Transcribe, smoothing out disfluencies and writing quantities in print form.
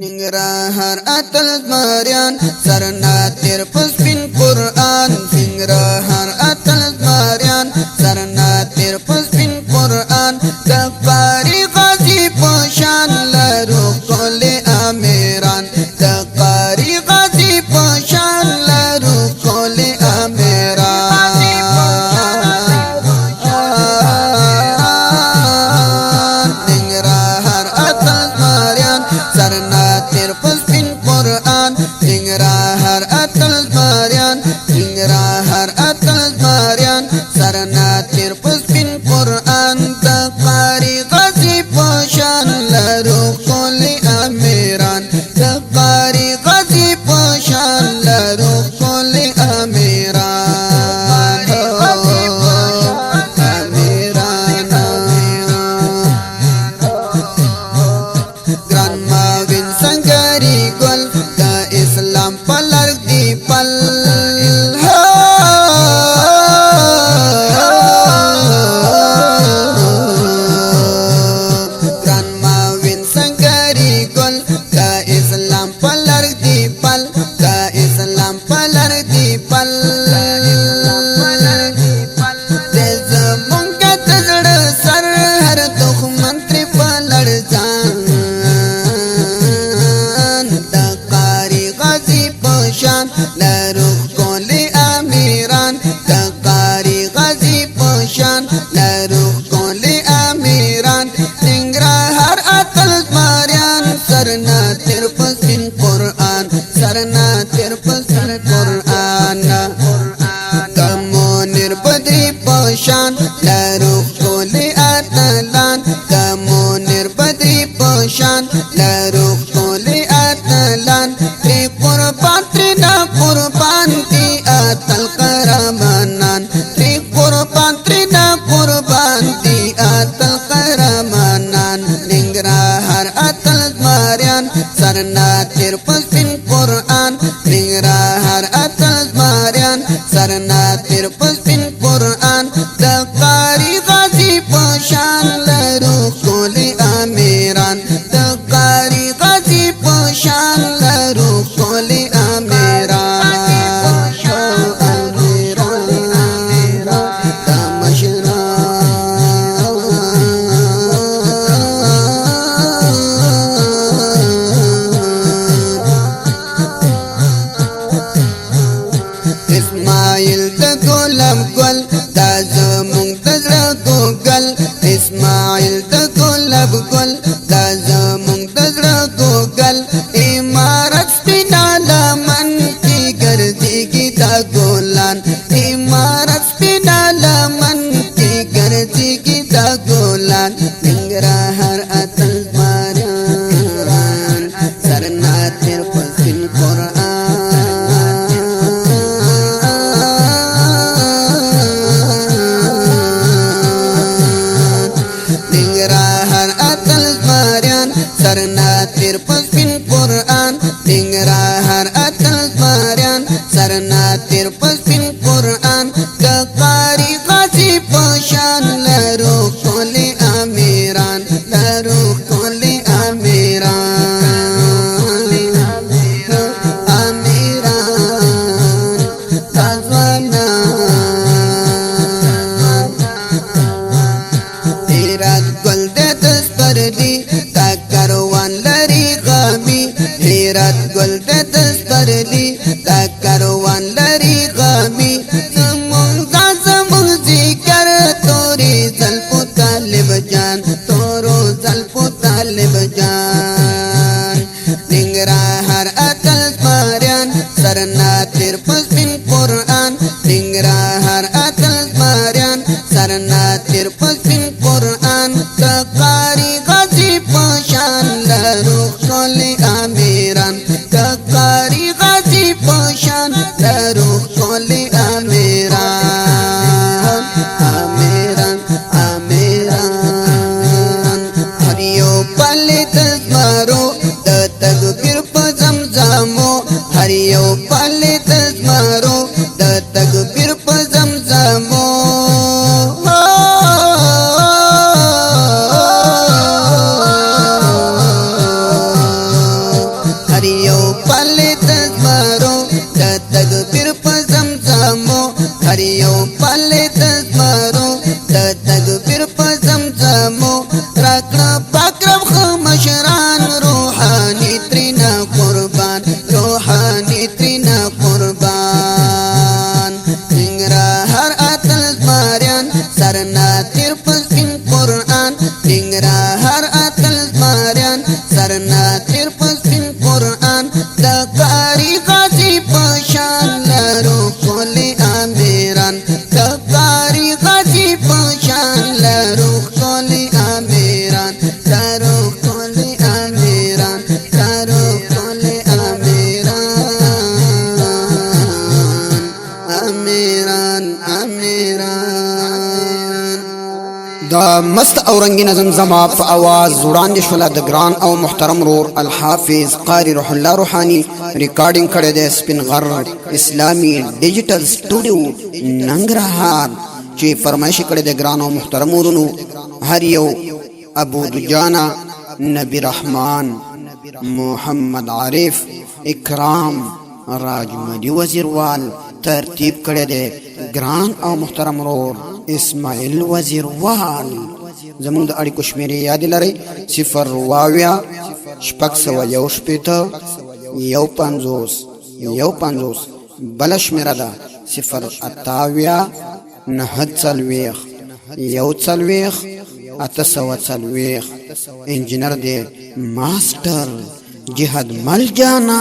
Ningrahar atal marian sarana tir puspin Quran. Ningrahar atal marian sarana tir puspin Quran. Dakari ghazi poshan laru kole amiran. Dakari ghazi poshan laru kole amiran. Ningrahar atal marian sarana puspin Quran. Ningrahar atal marian, ningrahar atal marian sarana tir puspin Quran. Dakari ghazi poshan laru kole amiran. Dakari ghazi poshan laru kole amiran. Grandma Win Sangari Gol da Islam palar di pal. Grandma Win Sangari Gol da Islam palar di pal. Da Islam palar di pal. Deza munga tazda sar har dukh mantri palar jaan. Laru kole amiran. Dakari ghazi poshan laru kole amiran. Ningrahar atal marian sarana tir puspin Quran. Sarana tir puspin Quran. Kamu nirbadri poshan laru kole atalan. Kamu nirbadri poshan laru kole atalan. Kurban ti atal karamanan. Tri kurban trina kurban ti atal karamanan. Ningrahar atal marian sarana tir puspin Quran. Ningrahar atal marian sarana tir puspin Quran. Dakari ghazi poshan laru kole amiran. Dakari ghazi poshan laru kole amiran. Ismail da gulam gul da zamung da zra gugal. Ismail da gulam gul da zamung da zra gugal. Imarat pinalaman ki gardi kita gulan. Imarat pinalaman ki gardi kita gulan. Ningrahar atal marian sarana tir puspin Quran. Sarana tir puspin Quran. Ningrahar atal marian sarana tir puspin Quran. Dakari ghazi poshan laru kole amiran. Laru kole amiran. Amiran tazwana. Hirat gul de daspardi karwan lari gami. Hirat gul de dasparli da karwan lari gami. Zamung zikar tori zalpu talib jan. Toro zalpu talib jan. Ningrahar atal marian sarana tir puspin Quran. Ningrahar atal marian sarana tir puspin Quran. Dakari ghazi poshan laru kole amiran. Dakari ghazi poshan laru kole amiran. Amiran, amiran. Hariyo palit maro da takbir pa zamzamo. Hariyo palit maro da takbir pa zamzamo. تزمرو د تکبیر په زمزمو هر یو پل تزمرو د تکبیر په زمزمو راکړه پاک رب خو مشران روحاني ترینا قربان روحاني ترینا قربان ننګرهار اتل زمریان سرنا تیر په سپین قرآن ننګرهار اتل زمریان سرنا تیر په سپین قرآن د قاری غازی په شان لرو کلی امیران د قاری غازی په شان لرو کلی امیران لرو کلی امیران لرو کلی امیران امیران دا مست او رنگین زمزمه په आवाज وړاندې شوله د ګران او محترم رور الحافظ قاری روح الله روحانی ریکارډینګ کړی دی سپین غر اسلامی ډیجیټل سټوډیو ننګرهار چې فرمایش کړی دی ګران او محترم ورونو هر یو ابو دجانا نبی رحمان محمد عارف اکرام راجمدی وزیروال ترتیب کړی دی ګران او محترم رور اسماعیل وزیروال زمونږ د اړیکو شمیرې یاد لرئ 0 بله شمیره ده 0 انجینر دی ماسټر جهاد مل جانا